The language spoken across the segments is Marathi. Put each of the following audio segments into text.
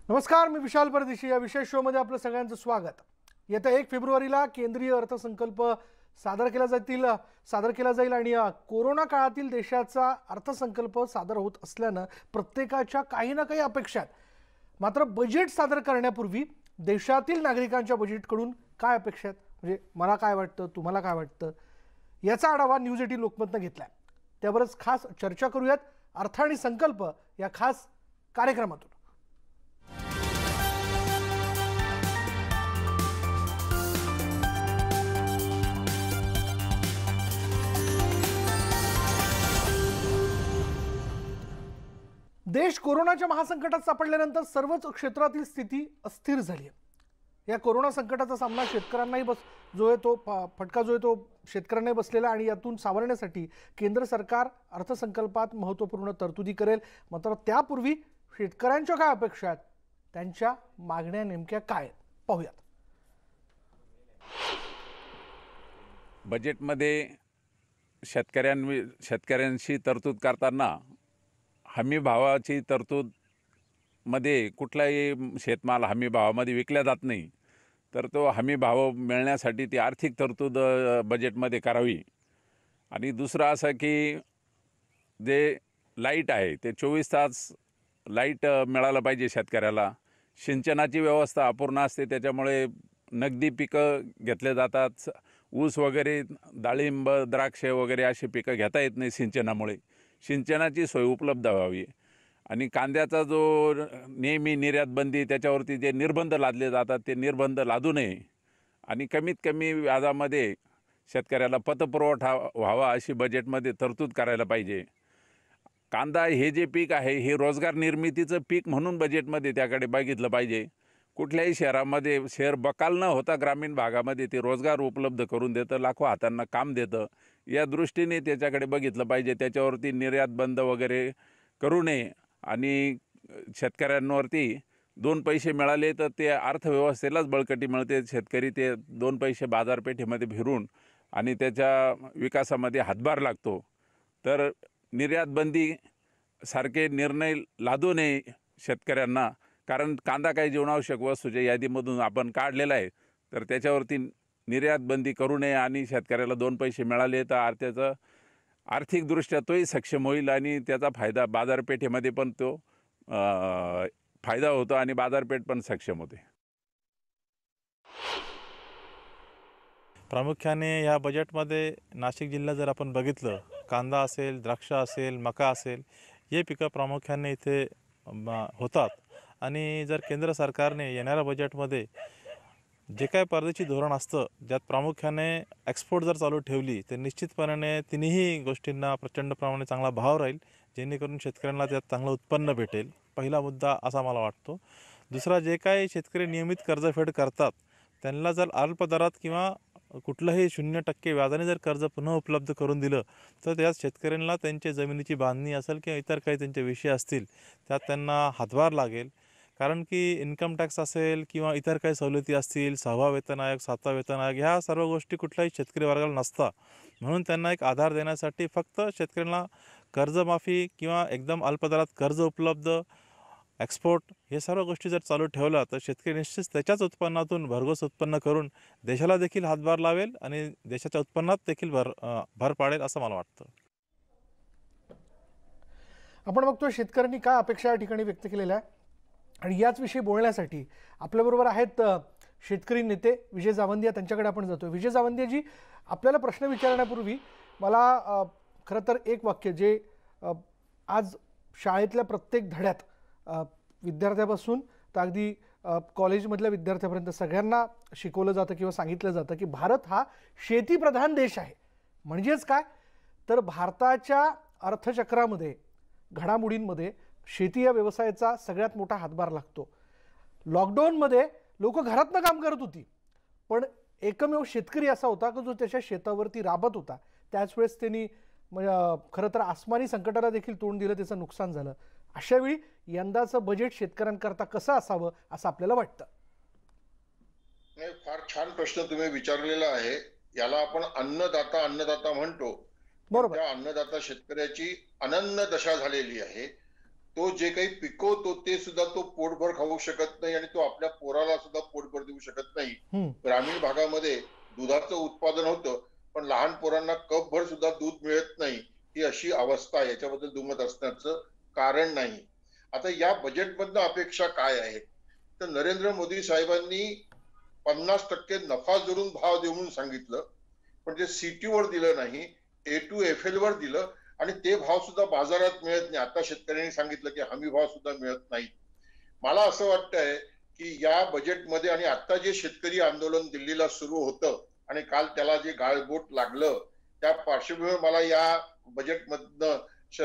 नमस्कार, मी विशाल परदेशी. या विशेष शो मध्ये आपलं सगळ्यांचं स्वागत. येत्या 1 फेब्रुवारीला केंद्रीय अर्थसंकल्प सादर केला जाईल आणि कोरोना काळातील देशाचा अर्थसंकल्प सादर होत असल्यानं प्रत्येकाच्या काही ना काही अपेक्षा आहेत. मात्र बजेट सादर करण्यापूर्वी देशातील नागरिकांच्या बजेटकडून काय अपेक्षा आहेत, म्हणजे मला काय वाटतं, तुम्हाला काय वाटतं, याचा आढावा न्यूज 18 लोकमतनं घेतलाय. त्यावरच खास चर्चा करूयात अर्थ आणि संकल्प या खास कार्यक्रमातून. देश कोरोनाच्या महासंकटात सापडल्यानंतर सर्वच क्षेत्रातील स्थिती अस्थिर झाली आहे. या कोरोना संकटाचा सामना शेतकऱ्यांनाही फटका जो आहे तो शेतकऱ्यांनाही बसलेला आणि यातून सावरण्यासाठी केंद्र सरकार अर्थसंकल्पात महत्त्वपूर्ण तरतुदी करेल. मात्र त्यापूर्वी शेतकऱ्यांच्या काय अपेक्षा आहेत, त्यांच्या मागण्या नेमक्या काय आहेत, पाहूयात. बजेटमध्ये शेतकऱ्यांशी तरतूद करताना हमी भावाची तरतूद मध्ये कुठलाही शेतमाल हमी भावामध्ये विकला जात नाही, तर तो हमी भाव मिळण्यासाठी ती आर्थिक तरतूद बजेटमध्ये करावी. आणि दुसरं असं की जे लाईट आहे ते 24 तास लाईट मिळालं पाहिजे शेतकऱ्याला. सिंचनाची व्यवस्था अपूर्ण असते, त्याच्यामुळे नगदी पिकं घेतले जातात. ऊस वगैरे, डाळिंब, द्राक्ष वगैरे अशी पिकं घेता येत नाही सिंचनामुळे. सिंचनाची सोय उपलब्ध व्हावी. आणि कांद्याचा जो नेहमी निर्यात बंदी, त्याच्यावरती जे निर्बंध लादले जातात ते निर्बंध लादू नये आणि कमीत कमी व्याजामध्ये शेतकऱ्याला पतपुरवठा व्हावा अशी बजेटमध्ये तरतूद करायला पाहिजे. कांदा हे जे पीक आहे हे रोजगार निर्मितीचं पीक म्हणून बजेटमध्ये त्याकडे बघितलं पाहिजे. कुठल्याही शहरामध्ये शहर बकाल न होता ग्रामीण भागामध्ये ते रोजगार उपलब्ध करून देतं, लाखो हातांना काम देतं. या दृष्टीने त्याच्याकडे बघितलं पाहिजे. त्याच्यावरती निर्यात बंद वगैरे करू नये आणि शेतकऱ्यांवरती 2 पैसे मिळाले तर ते अर्थव्यवस्थेलाच बळकटी मिळते. शेतकरी ते 2 पैसे बाजारपेठेमध्ये फिरून आणि त्याच्या विकासामध्ये हातभार लागतो. तर निर्यात बंदी सारखे निर्णय लादू नये शेतकऱ्यांना, कारण कांदा काही जीवनावश्यक वस्तूच्या यादीमधून आपण काढलेला आहे. तर त्याच्यावरती निर्यात बंदी करू नये आणि शेतकऱ्याला 2 पैसे मिळाले तर त्याचं आर्थिकदृष्ट्या तोही सक्षम होईल आणि त्याचा फायदा बाजारपेठेमध्ये पण तो फायदा होतो आणि बाजारपेठ पण सक्षम होते. प्रामुख्याने या बजेटमध्ये नाशिक जिल्हा जर आपण बघितलं, कांदा असेल, द्राक्ष असेल, मका असेल, हे पिकं प्रामुख्याने इथे होतात. आणि जर केंद्र सरकारने येणाऱ्या बजेटमध्ये जे काय परदेशी धोरण असतं, ज्यात प्रामुख्याने एक्सपोर्ट जर चालू ठेवली तर निश्चितपणाने तिन्ही गोष्टींना प्रचंड प्रमाणे चांगला भाव राहील, जेणेकरून शेतकऱ्यांना त्यात चांगलं उत्पन्न भेटेल. पहिला मुद्दा असा मला वाटतो. दुसरा, जे काही शेतकरी नियमित कर्जफेड करतात त्यांना जर अल्प दरात किंवा कुठलंही 0% व्याजाने जर कर्ज पुन्हा उपलब्ध करून दिलं तर त्यात शेतकऱ्यांना त्यांच्या जमिनीची बांधणी असेल किंवा इतर काही त्यांचे विषय असतील त्यात त्यांना हातभार लागेल. कारण की इन्कम टॅक्स असेल किंवा इतर काही सवलती असतील, 6वा वेतन आयोग, 7वा वेतन आयोग, ह्या सर्व गोष्टी कुठल्याही शेतकरी वर्गाला नसतात. म्हणून त्यांना एक आधार देण्यासाठी फक्त शेतकऱ्यांना कर्जमाफी किंवा एकदम अल्प दरात कर्ज उपलब्ध, एक्सपोर्ट, हे सर्व गोष्टी जर चालू ठेवल्या तर शेतकरी निश्चित त्याच्याच उत्पन्नातून भरघोस उत्पन्न करून देशाला देखील हातभार लावेल आणि देशाच्या उत्पन्नात देखील भर पाडेल असं मला वाटतं. आपण बघतोय शेतकऱ्यांनी काय अपेक्षा या ठिकाणी व्यक्त केलेल्या आहे आणि याच विषयी बोलण्यासाठी आपल्याबरोबर आहेत शेतकरी नेते विजय जावंदिया. त्यांच्याकडे आपण जातोय. विजय जावंदियाजी, आपल्याला प्रश्न विचारण्यापूर्वी मला खरं तर एक वाक्य जे आज शाळेतल्या प्रत्येक धड्यात विद्यार्थ्यापासून तर अगदी कॉलेजमधल्या विद्यार्थ्यापर्यंत सगळ्यांना शिकवलं जातं किंवा सांगितलं जातं की भारत हा शेतीप्रधान देश आहे. म्हणजेच काय तर भारताच्या अर्थचक्रामध्ये, घडामोडींमध्ये शेती या व्यवसायाचा सगळ्यात मोठा हातभार लागतो. लॉकडाऊनमध्ये लोक घरातनं काम करत होती, पण एकमेव शेतकरी असा होता की जो त्याच्या शेतावरती राबत होता. त्याच वेळेस त्यांनी खरं तर आसमानी संकटाला देखील तोंड दिलं, त्याचं नुकसान झालं. अशावेळी यंदाचं बजेट शेतकऱ्यांकरता कसं असावं असं आपल्याला वाटतं? फार छान प्रश्न तुम्ही विचारलेला आहे. याला आपण अन्नदाता म्हणतो. बरोबर. त्या अन्नदाता शेतकऱ्याची अनन्न दशा झालेली आहे. तो जे काही पिकवतो ते सुद्धा तो पोटभर खाऊ शकत नाही आणि तो आपल्या पोराला सुद्धा पोटभर देऊ शकत नाही. ग्रामीण भागामध्ये दुधाचं उत्पादन होतं, पण लहान पोरांना कपभर सुद्धा दूध मिळत नाही, ही अशी अवस्था आहे. याच्याबद्दल दुमत असण्याचं कारण नाही. आता या बजेटमधनं अपेक्षा काय आहे? तर नरेंद्र मोदी साहेबांनी 50% नफा जोडून भाव देऊ म्हणून सांगितलं, पण ते सीटीवर दिलं नाही, A2FL वर दिलं आणि ते भाव सुद्धा बाजारात मिळत नाही. आता शेतकऱ्यांनी सांगितलं की हमी भाव सुद्धा मिळत नाही. मला असं वाटतंय की या बजेटमध्ये आणि आता जे शेतकरी आंदोलन दिल्लीला सुरू होतं आणि काल त्याला जे गाळबोट लागलं, त्या पार्श्वभूमीवर मला या बजेटमधनं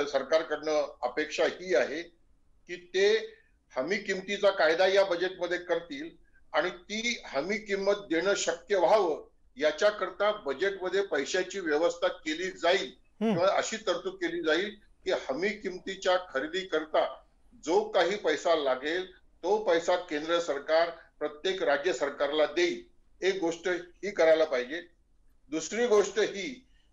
सरकारकडनं अपेक्षा ही आहे की ते हमी किमतीचा कायदा या बजेटमध्ये करतील आणि ती हमी किंमत देणं शक्य व्हावं याच्याकरता बजेटमध्ये पैशाची व्यवस्था केली जाईल किंवा अशी तरतूद केली जाईल की हमी किमतीच्या खरेदी करता जो काही पैसा लागेल तो पैसा केंद्र सरकार प्रत्येक राज्य सरकारला देईल. एक गोष्ट ही करायला पाहिजे. दुसरी गोष्ट ही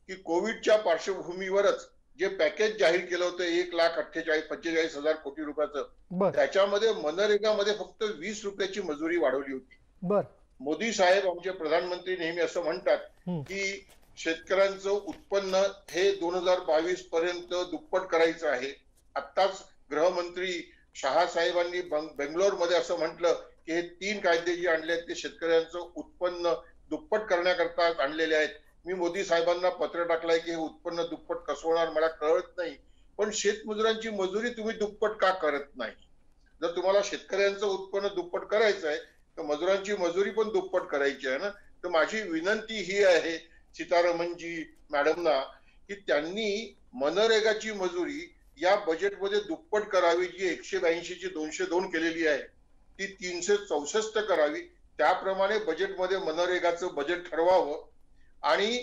की कोविडच्या पार्श्वभूमीवरच जे पॅकेज जाहीर केलं होतं 1,45,000 कोटी रुपयाचं, त्याच्यामध्ये मनरेगामध्ये फक्त 20 रुपयाची मजुरी वाढवली होती. मोदी साहेब आमचे प्रधानमंत्री नेहमी असं म्हणतात की शेतकऱ्यांचं उत्पन्न हे 2022 पर्यंत दुप्पट करायचं आहे. आत्ताच गृहमंत्री शहा साहेबांनी बेंगलोरमध्ये असं म्हटलं की हे 3 कायदे जे आणले ते शेतकऱ्यांचं उत्पन्न दुप्पट करण्याकरता आणलेले आहेत. मी मोदी साहेबांना पत्र टाकलंय की हे उत्पन्न दुप्पट कसं होणार मला कळत नाही, पण शेतमजुरांची मजुरी तुम्ही दुप्पट का करत नाही? जर तुम्हाला शेतकऱ्यांचं उत्पन्न दुप्पट करायचं आहे तर मजुरांची मजुरी पण दुप्पट करायची आहे ना. तर माझी विनंती ही आहे सीतारमणजी मॅडमना की त्यांनी मनरेगाची मजुरी या बजेटमध्ये दुप्पट करावी. जी 182 ची 202 केलेली आहे ती 364 करावी. त्याप्रमाणे बजेटमध्ये मनरेगाचं बजेट ठरवावं आणि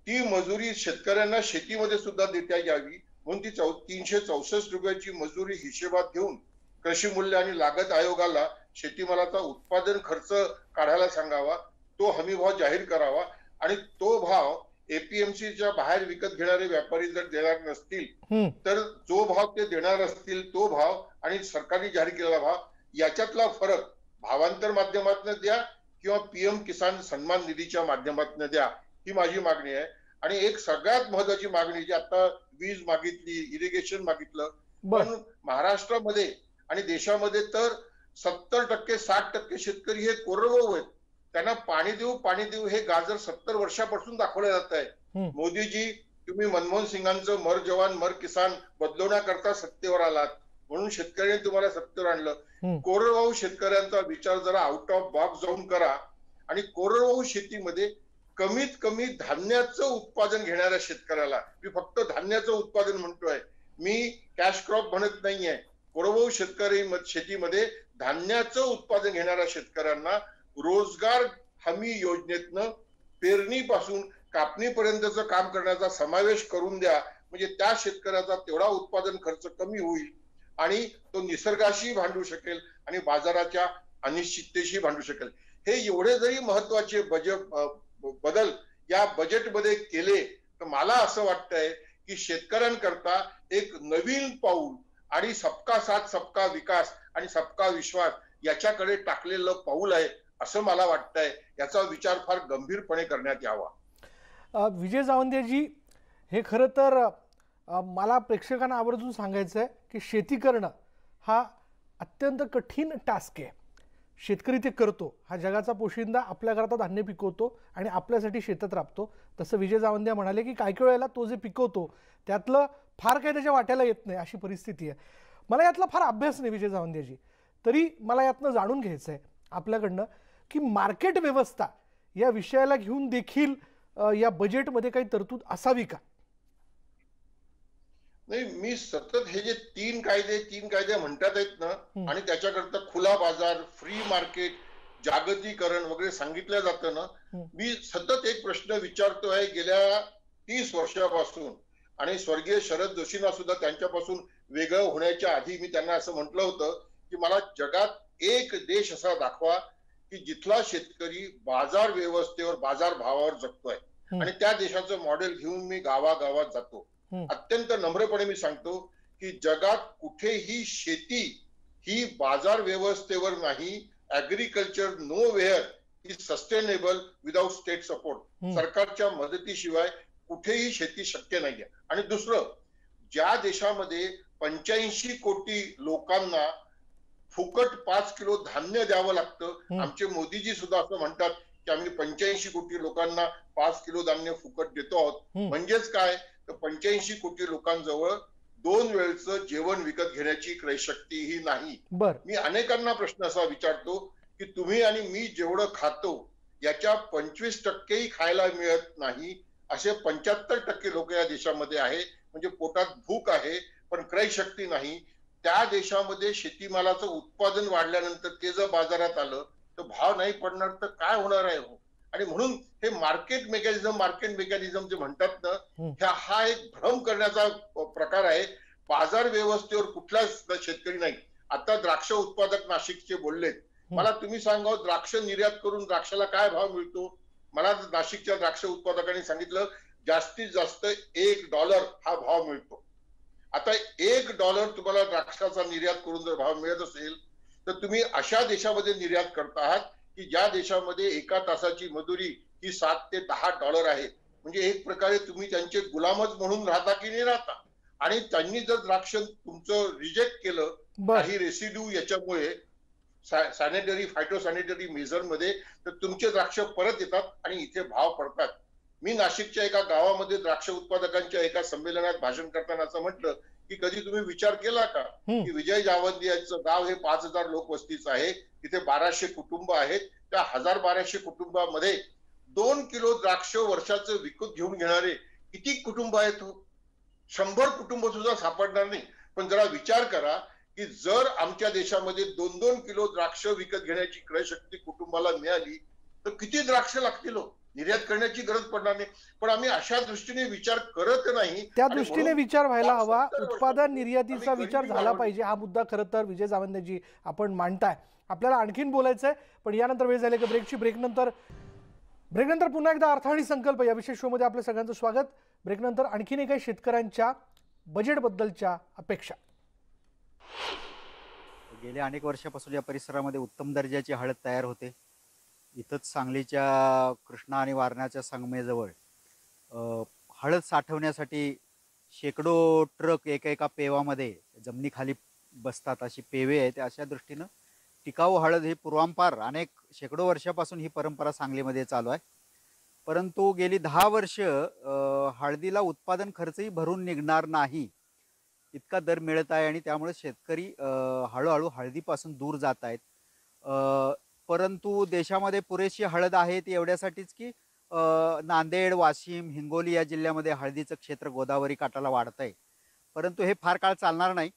ती मजुरी शेतकऱ्यांना शेतीमध्ये सुद्धा देता यावी. म्हणून ती 364 रुपयाची मजुरी हिशेबात घेऊन कृषी मूल्य आणि लागत आयोगाला शेतीमालाचा उत्पादन खर्च काढायला सांगावा, तो हमी भाव जाहीर करावा आणि तो भाव APMCच्या बाहेर विकत घेणारे व्यापारी जर देणार नसतील तर जो भाव ते देणार असतील तो भाव आणि सरकारने जाहीर केलेला भाव याच्यातला फरक भावांतर माध्यमातून द्या किंवा PM किसान सन्मान निधीच्या माध्यमातून द्या, ही माझी मागणी आहे. आणि एक सगळ्यात महत्वाची मागणी जी आता वीज मागितली, इरिगेशन मागितलं, पण महाराष्ट्रामध्ये आणि देशामध्ये तर 70% 60% शेतकरी हे कोरडवाहू आहेत. त्यांना पाणी देऊ हे गाजर 70 वर्षापासून दाखवलं जात आहे. मोदीजी, तुम्ही मनमोहन सिंगांचं मर जवान मर किसान बदलवण्याकरता सत्तेवर आलात म्हणून शेतकऱ्यांनी तुम्हाला सत्तेवर आणलं. कोरडवाहू शेतकऱ्यांचा विचार जरा आउट ऑफ बॉक्स जाऊन करा आणि कोरडवाहू शेतीमध्ये कमीत कमी धान्याचं उत्पादन घेणाऱ्या शेतकऱ्याला, मी फक्त धान्याचं उत्पादन म्हणतोय, मी कॅश क्रॉप म्हणत नाहीये, कोरडवाहू शेतकरी शेतीमध्ये धान्याचं उत्पादन घेणाऱ्या शेतकऱ्यांना रोजगार हमी योजनेतनं पेरणीपासून कापणीपर्यंतचं काम करण्याचा समावेश करून द्या. म्हणजे त्या शेतकऱ्याचा तेवढा उत्पादन खर्च कमी होईल आणि तो निसर्गाशी भांडू शकेल आणि बाजाराच्या अनिश्चिततेशी भांडू शकेल. हे एवढे जरी महत्वाचे बदल या बजेटमध्ये केले तर मला असं वाटतंय की शेतकऱ्यांकरता एक नवीन पाऊल आणि सबका साथ सबका विकास आणि सबका विश्वास याच्याकडे टाकलेलं पाऊल आहे असं मला वाटतंय. याचा विचार फार गंभीरपणे करण्यात यावा. विजय जावंदेजी, हे खरं तर मला प्रेक्षकांना आवर्जून सांगायचं आहे की शेती करणं हा अत्यंत कठीण टास्क आहे. शेतकरी ते करतो, हा जगाचा पोशिंदा, आपल्याकरता धान्य पिकवतो आणि आपल्यासाठी शेतात राबतो. तसं विजय जावंदे म्हणाले की काही वेळेला तो जे पिकवतो त्यातलं फार काही त्याच्या वाट्याला येत नाही, अशी परिस्थिती आहे. मला यातला फार अभ्यास नाही विजय जावंदेजी, तरी मला यातनं जाणून घ्यायचं आहे आपल्याकडनं की मार्केट व्यवस्था या विषयाला घेऊन देखील या बजेटमध्ये काही तरतूद असावी का? नाही, मी सतत हे जे 3 कायदे म्हणतात आहेत ना आणि त्याच्याकरता खुला बाजार, फ्री मार्केट, जागतिकीकरण वगैरे सांगितलं जातं ना, मी सतत एक प्रश्न विचारतोय गेल्या 30 वर्षापासून आणि स्वर्गीय शरद जोशींना सुद्धा त्यांच्यापासून वेगळं होण्याच्या आधी मी त्यांना असं म्हटलं होतं की मला जगात एक देश असा दाखवा की जिथला शेतकरी बाजार व्यवस्थेवर, बाजार भावावर जगतोय आणि त्या देशाचं मॉडेल घेऊन मी गावागावात जातो. अत्यंत नम्रपणे मी सांगतो की जगात कुठेही शेती ही बाजार व्यवस्थेवर नाही, agriculture know where is sustainable without state support. सरकारच्या मदतीशिवाय कुठेही शेती शक्य नाहीये. आणि दुसरं, ज्या देशामध्ये 85 कोटी लोकांना फुकट 5 किलो धान्य द्यावं लागतं, आमचे मोदीजी सुद्धा असं म्हणतात की आम्ही 85 कोटी लोकांना 5 किलो धान्य फुकट देतो आहोत. म्हणजेच काय, तर 85 कोटी लोकांजवळ 2 वेळचं जेवण विकत घेण्याची क्रयशक्तीही नाही. मी अनेकांना प्रश्न असा विचारतो की तुम्ही आणि मी जेवढं खातो याच्या 25% खायला मिळत नाही, असे 75% लोक या देशामध्ये आहे. म्हणजे पोटात भूक आहे पण क्रयशक्ती नाही. त्या देशामध्ये शेतीमालाचं उत्पादन वाढल्यानंतर ते जर बाजारात आलं तर भाव नाही पडणार तर काय होणार आहे हो. आणि म्हणून हे मार्केट मेकॅनिझम जे म्हणतात ना, हा एक भ्रम करण्याचा प्रकार आहे. बाजार व्यवस्थेवर कुठलाच शेतकरी नाही. आता द्राक्ष उत्पादक नाशिकचे बोललेत, मला तुम्ही सांगा द्राक्ष निर्यात करून द्राक्षाला काय भाव मिळतो. मला नाशिकच्या द्राक्ष उत्पादकांनी सांगितलं जास्तीत जास्त $1 हा भाव मिळतो. आता $1 तुम्हाला द्राक्षाचा निर्यात करून जर भाव मिळत असेल तर तुम्ही अशा देशामध्ये निर्यात करत आहात की ज्या देशामध्ये एका तासाची मजुरी ही $7 ते $10 आहे. म्हणजे एक प्रकारे तुम्ही त्यांचे गुलामच म्हणून राहता की नाही राहता. आणि त्यांनी जर द्राक्ष तुमचं रिजेक्ट केलं काही रेसिड्यू याच्यामुळे सॅनिटरी फायटोसॅनिटरी मेजर मध्ये, तर तुमचे द्राक्ष परत येतात आणि इथे भाव पडतात. मी नाशिकच्या एका गावामध्ये द्राक्ष उत्पादकांच्या एका संमेलनात भाषण करताना असं म्हटलं की कधी तुम्ही विचार केला का की विजय जावंदी यांचं गाव हे 5,000 लोकवस्तीचं आहे, तिथे 1200 कुटुंब आहेत. त्या 1200 कुटुंबामध्ये 2 किलो द्राक्ष वर्षाचं विकत घेऊन घेणारे किती कुटुंब आहेत हो. 100 कुटुंब सुद्धा सापडणार नाही. पण जरा विचार करा की जर आमच्या देशामध्ये 2-2 किलो द्राक्ष विकत घेण्याची क्रयशक्ती कुटुंबाला मिळाली तर किती द्राक्ष लागतील हो. निर्यात करण्याची गरज पडणार नाही. पण आम्ही अशा दृष्टीने विचार करत नाही. त्या दृष्टीने विचार व्हायला हवा. उत्पादन निर्यातीचा विचार झाला पाहिजे. हा मुद्दा खरं तर विजय जावंदेजी आपण मांडताय. आपल्याला आणखीन बोलायचंय पण यानंतर वेळ झाली की ब्रेकनंतर पुन्हा एकदा अर्थ आणि संकल्प या विशेष शो मध्ये आपल्या सगळ्यांचं स्वागत. ब्रेकनंतर आणखीन एक शेतकऱ्यांच्या बजेटबद्दलच्या अपेक्षा. गेल्या अनेक वर्षापासून या परिसरामध्ये उत्तम दर्जाची हळद तयार होते. इथंच सांगलीच्या कृष्णा आणि वारणाच्या संगमेजवळ हळद साठवण्यासाठी शेकडो ट्रक एका पेवामध्ये जमिनीखाली बसतात अशी पेवे आहेत. अशा दृष्टीनं टिकाऊ हळद ही पूर्वांपार शेकडो वर्षापासून ही परंपरा सांगलीमध्ये चालू आहे. परंतु गेली 10 वर्ष हळदीला उत्पादन खर्चही भरून निघणार नाही इतका दर मिळत आहे आणि त्यामुळे शेतकरी हळूहळू हळदीपासून दूर जात आहेत. परंतु देशामध्ये पुरेशी हळद आहे ती एवढ्यासाठीच की नांदेड, वाशिम, हिंगोली या जिल्ह्यामध्ये हळदीचं क्षेत्र गोदावरी काठाला वाढत आहे. परंतु हे फार काळ चालणार नाही.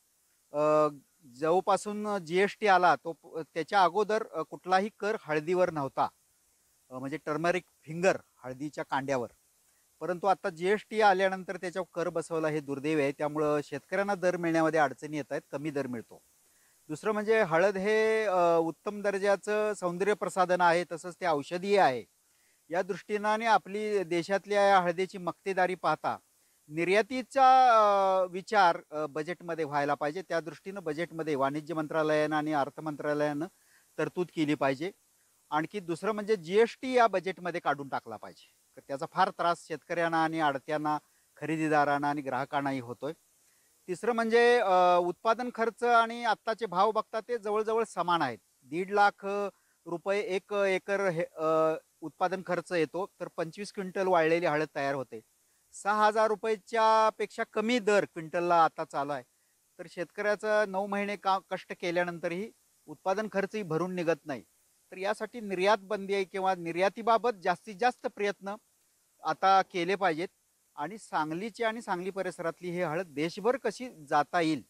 जेव्हापासून GST आला त्याच्या अगोदर कुठलाही कर हळदीवर नव्हता, म्हणजे टर्मरिक फिंगर हळदीच्या कांड्यावर. परंतु आता GST आल्यानंतर त्याच्यावर कर बसवला हे दुर्दैव आहे. त्यामुळं शेतकऱ्यांना दर मिळण्यामध्ये अडचणी येत आहेत, कमी दर मिळतो. दुसरं म्हणजे हळद हे उत्तम दर्जाचं सौंदर्य प्रसाधन आहे, तसंच ते औषधीय आहे. या दृष्टीने आपली देशातल्या हळदीची मक्तेदारी पाहता निर्यातीचा विचार बजेटमध्ये व्हायला पाहिजे. त्या दृष्टीनं बजेटमध्ये वाणिज्य मंत्रालयानं आणि अर्थ मंत्रालयानं तरतूद केली पाहिजे. आणखी दुसरं म्हणजे GST या बजेटमध्ये काढून टाकला पाहिजे. त्याचा फार त्रास शेतकऱ्यांना आणि आडत्यांना, खरेदीदारांना आणि ग्राहकांनाही होतोय. तिसरं म्हणजे उत्पादन खर्च आणि आत्ताचे भाव बघता ते जवळजवळ समान आहेत. 1.5 लाख रुपये 1 एकर उत्पादन खर्च येतो, तर 25 क्विंटल वाळलेली हळद तयार होते. 6,000 रुपयाच्या पेक्षा कमी दर क्विंटलला आता चालू आहे. तर शेतकऱ्याचं 9 महिने कष्ट केल्यानंतरही उत्पादन खर्चही भरून निघत नाही. तर यासाठी निर्यात बंदी किंवा निर्यातीबाबत जास्तीत जास्त प्रयत्न आता केले पाहिजेत. आणि सांगलीची आणि सांगली परिसरातली ही हळद देशभर कशी जाता येईल,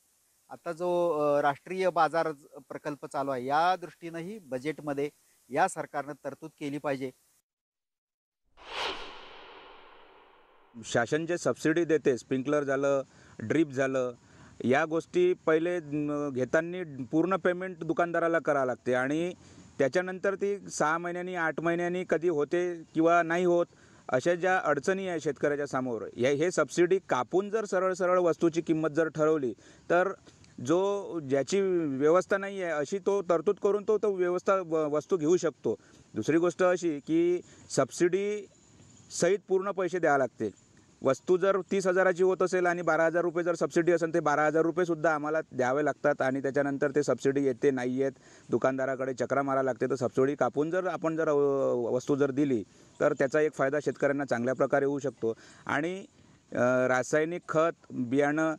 आता जो राष्ट्रीय बाजार प्रकल्प चालू आहे या दृष्टीनंही बजेटमध्ये या सरकारनं तरतूद केली पाहिजे. शासन जे सबसिडी देते, स्प्रिंकलर झालं, ड्रीप झालं, या गोष्टी पहिले घेताना पूर्ण पेमेंट दुकानदाराला करावं लागते आणि त्याच्यानंतर ती 6 महिन्यांनी 8 महिन्यांनी कधी होते किंवा नाही होत अशा ज्या अडचणी आहे शेतकऱ्याच्या समोर, हे सबसिडी कापून जर सरळ सरळ वस्तूची किंमत जर ठरवली तर जो ज्याची व्यवस्था नाही आहे अशी तो तरतूद करून तो व्यवस्था वस्तू घेऊ शकतो. दुसरी गोष्ट अशी की सबसिडी सहित पूर्ण पैसे द्यावे लागते. वस्तू जर 30,000ची होत असेल आणि 12,000 रुपये जर सबसिडी असेल ते 12,000 रुपयेसुद्धा आम्हाला द्यावे लागतात आणि त्याच्यानंतर ते सबसिडी येते नाही येत दुकानदाराकडे चक्रा मारा लागते. तर सबसिडी कापून जर आपण जर वस्तू जर दिली तर त्याचा एक फायदा शेतकऱ्यांना चांगल्या प्रकारे होऊ शकतो. आणि रासायनिक खत, बियाणं,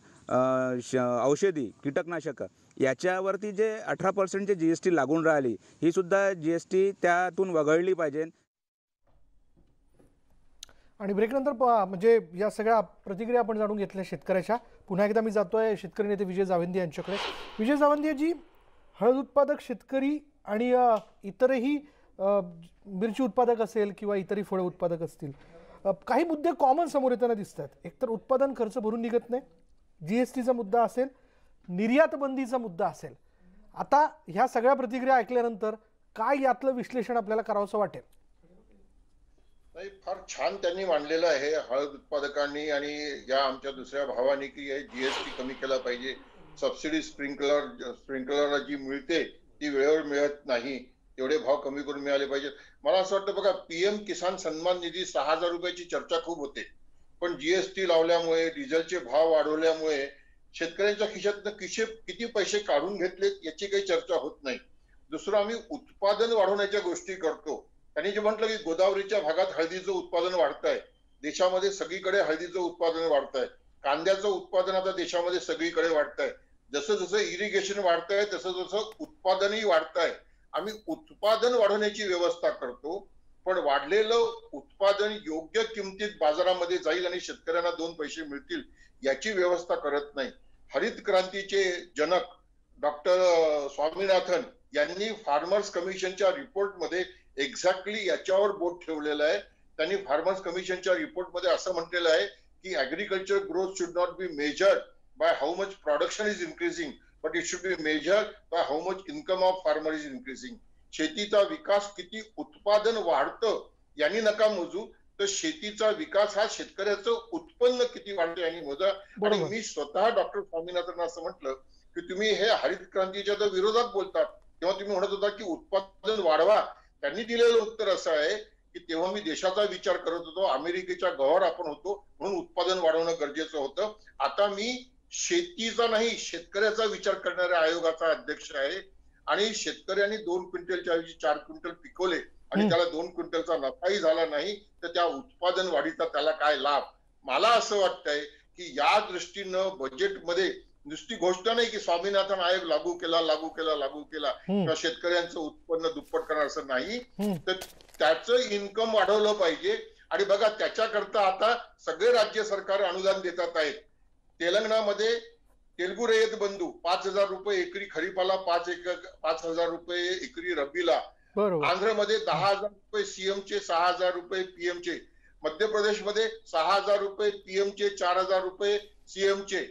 औषधी, कीटकनाशकं याच्यावरती जे 18% GST लागून राहिली ही सुद्धा GST त्यातून वगळली पाहिजे. आणि ब्रेकनंतर म्हणजे या सगळ्या प्रतिक्रिया आपण जाणून घेतल्या शेतकऱ्याच्या. पुन्हा एकदा मी जातोय शेतकरी नेते विजय जावंदे यांच्याकडे. विजय जावंदेजी, हळद उत्पादक शेतकरी आणि इतरही मिरची उत्पादक असेल किंवा इतरही फळ उत्पादक असतील, काही मुद्दे कॉमन समोर येताना दिसतात. एकतर उत्पादन खर्च भरून निघत नाही, GSTचा मुद्दा असेल, निर्यात बंदीचा मुद्दा असेल. आता ह्या सगळ्या प्रतिक्रिया ऐकल्यानंतर काय यातलं विश्लेषण आपल्याला करावंसं वाटेल? नाही, फार छान त्यांनी मांडलेलं आहे हळद उत्पादकांनी आणि या आमच्या दुसऱ्या भावांनी की GST कमी केला पाहिजे. सबसिडी स्प्रिंकलरला जी मिळते ती वेळेवर मिळत नाही, तेवढे भाव कमी करून मिळाले पाहिजेत. मला असं वाटतं बघा, PM किसान सन्मान निधी 6,000 रुपयाची चर्चा खूप होते, पण GST लावल्यामुळे, डिझेलचे भाव वाढवल्यामुळे शेतकऱ्यांच्या खिशातनं किती पैसे काढून घेतलेत याची काही चर्चा होत नाही. दुसरं, आम्ही उत्पादन वाढवण्याच्या गोष्टी करतो. त्यांनी जे म्हटलं की गोदावरीच्या भागात हळदीचं उत्पादन वाढतंय, देशामध्ये सगळीकडे हळदीचं उत्पादन वाढतंय, कांद्याचं उत्पादन आता देशामध्ये सगळीकडे वाढतंय. जसं जसं इरिगेशन वाढतंय तसं जसं उत्पादनही वाढतंय. आम्ही उत्पादन वाढवण्याची व्यवस्था करतो, पण वाढलेलं उत्पादन योग्य किमतीत बाजारामध्ये जाईल आणि शेतकऱ्यांना 2 पैसे मिळतील याची व्यवस्था करत नाही. हरित क्रांतीचे जनक डॉक्टर स्वामीनाथन यांनी फार्मर्स कमिशनच्या रिपोर्टमध्ये एक्झॅक्टली याच्यावर बोट ठेवलेलं आहे. त्यांनी फार्मर्स कमिशनच्या रिपोर्टमध्ये असं म्हटलेलं आहे की agriculture growth should not be measured by how much production is increasing, but it should be measured by how much income of farmer is increasing. शेतीचा विकास किती उत्पादन वाढतं यांनी नका मोजू, तर शेतीचा विकास हा शेतकऱ्याचं उत्पन्न किती वाढतं यांनी मोजा. आणि मी स्वतः डॉक्टर स्वामीनाथन असं म्हटलं की तुम्ही हे हरित क्रांतीच्या जर विरोधात बोलतात तेव्हा तुम्ही म्हणत होता की उत्पादन वाढवा. त्यांनी दिलेलं उत्तर असं आहे की तेव्हा मी देशाचा विचार करत होतो, अमेरिकेच्या गव्हर आपण होतो म्हणून उत्पादन वाढवणं गरजेचं होतं. आता मी शेतीचा नाही शेतकऱ्याचा विचार करणाऱ्या आयोगाचा अध्यक्ष आहे आणि शेतकऱ्यांनी 2 क्विंटलच्या ऐवजी 4 क्विंटल पिकवले आणि त्याला 2 क्विंटलचा नफाही झाला नाही, तर त्या उत्पादन वाढीचा त्याला काय लाभ. मला असं वाटतंय की या दृष्टीनं बजेटमध्ये नुसती गोष्ट नाही की स्वामीनाथन आयोग लागू केला किंवा शेतकऱ्यांचं उत्पन्न दुप्पट करणार असं नाही, तर त्याचं इन्कम वाढवलं पाहिजे. आणि बघा, त्याच्याकरता आता सगळे राज्य सरकार अनुदान देतात आहेत. तेलंगणामध्ये तेलगू रयत बंधू 5,000 रुपये एकरी खरीपाला, 5,000 रुपये एकरी रब्बीला. आंध्रमध्ये 10,000 रुपये CMचे, 6,000 रुपये PMचे. मध्य प्रदेशमध्ये 6,000 रुपये PMचे, 4,000 रुपये CMचे.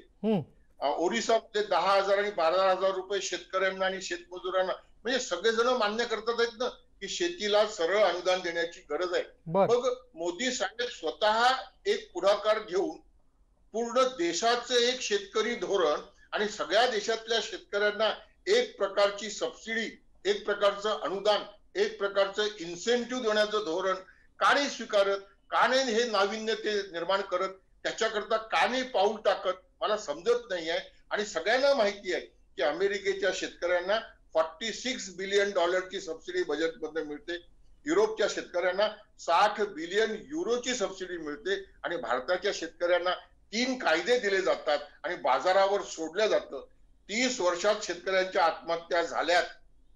ओरिसामध्ये 10,000 आणि 12,000 रुपये शेतकऱ्यांना आणि शेतमजुरांना. म्हणजे सगळेजण मान्य करतात आहेत ना की शेतीला सरळ अनुदान देण्याची गरज आहे. मग मोदी साहेब स्वतः एक पुढाकार घेऊन पूर्ण देशाचं एक शेतकरी धोरण आणि सगळ्या देशातल्या शेतकऱ्यांना एक प्रकारची सबसिडी, एक प्रकारचं अनुदान, एक प्रकारचं इन्सेंटिव्ह देण्याचं धोरण का नाही स्वीकारत, का नाही हे नाविन्य ते निर्माण करत, त्याच्याकरता का नाही पाऊल टाकत मला समजत नाही आहे. आणि सगळ्यांना माहिती आहे की अमेरिकेच्या शेतकऱ्यांना $46 बिलियन सबसिडी बजेटमध्ये मिळते, युरोपच्या शेतकऱ्यांना 60 बिलियन युरोची सबसिडी मिळते आणि भारताच्या शेतकऱ्यांना 3 कायदे दिले जातात आणि बाजारावर सोडलं जातं. 30 वर्षात शेतकऱ्यांच्या आत्महत्या झाल्यात.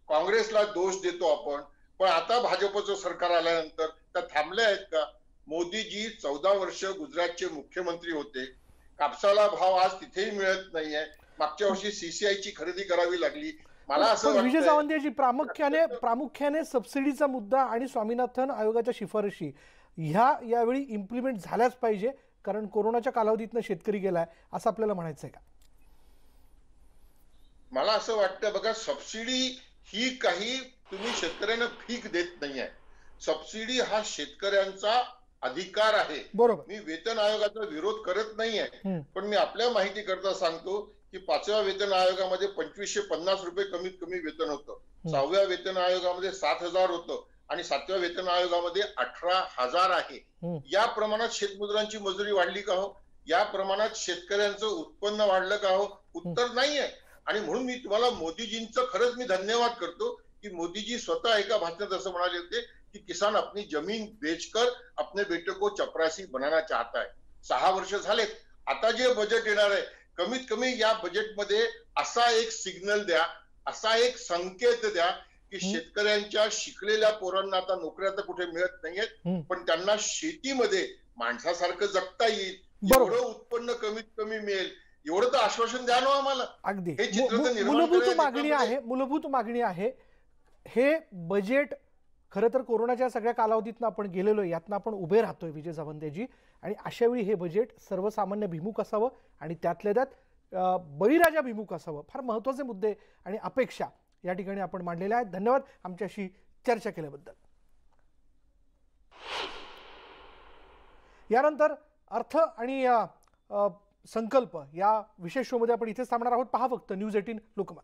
काँग्रेसला दोष देतो आपण, पण आता भाजपचं सरकार आल्यानंतर त्या थांबल्या आहेत का? मोदीजी 14 वर्ष गुजरातचे मुख्यमंत्री होते, कापसाला भाव आज तिथेही मिळत नाहीये. मागच्या वर्षी CCIची खरेदी करावी लागली. मला असं विजय जावंदेजी, प्रामुख्याने सबसिडीचा मुद्दा आणि स्वामीनाथन आयोगाच्या शिफारशी ह्या यावेळी इम्प्लिमेंट झाल्याच पाहिजे, कारण कोरोनाच्या कालावधीतनं शेतकरी गेलाय असं आपल्याला म्हणायचंय का? मला असं वाटतं बघा, सबसिडी ही काही तुम्ही शेतकऱ्यांना भीक देत नाहीये. सबसिडी हा शेतकऱ्यांचा अधिकार आहे. बरोबर. मी वेतन आयोगाचा विरोध करत नाहीये, पण मी आपल्या माहिती करता सांगतो की 5व्या वेतन आयोगामध्ये 2550 रुपये कमीत कमी वेतन होतं. 6व्या वेतन आयोगामध्ये 7000 होतं आणि 7व्या वेतन आयोगामध्ये 18000 आहे. या प्रमाणात शेतमजुरांची मजुरी वाढली का हो? या प्रमाणात शेतकऱ्यांचं उत्पन्न वाढलं का हो? उत्तर नाहीये. आणि म्हणून मी तुम्हाला मोदीजींचं खरंच मी धन्यवाद करतो की मोदीजी स्वतः एका भाषणात असं म्हणाले होते कि किसान अपनी जमीन बेचकर अपने बेटे को चपरासी बनाना चाहता है. 6 वर्ष झालेत. आता जे बजेट येणार आहे, कमीत कमी या बजेटमध्ये असा एक सिग्नल द्या, असा एक संकेत द्या की शेतकऱ्यांच्या शिकलेल्या पोरांना आता नोकऱ्या तर कुठे मिळत नाहीयेत, पण त्यांना शेतीमध्ये माणसासारखं जगता येईल, एवढं उत्पन्न कमीत कमी मिळेल, एवढं तर आश्वासन द्या ना आम्हाला. अगदी हे चित्र तर निर्माण मूलभूत करायला मागणी आहे, मूलभूत मागणी आहे. हे बजेट खरं तर कोरोनाच्या सगळ्या कालावधीतनं आपण गेलेलो, यातनं आपण उभे राहतोय विजय जावंदेजी. आणि अशावेळी हे बजेट सर्वसामान्य भिमुख असावं आणि त्यातल्या त्यात बळीराजा भिमुख असावं. फार महत्त्वाचे मुद्दे आणि अपेक्षा या ठिकाणी आपण मांडलेल्या आहेत. धन्यवाद आमच्याशी चर्चा केल्याबद्दल. यानंतर अर्थ आणि संकल्प या विशेष शोमध्ये आपण इथेच थांबणार आहोत. पहा फक्त न्यूज 18 लोकमत.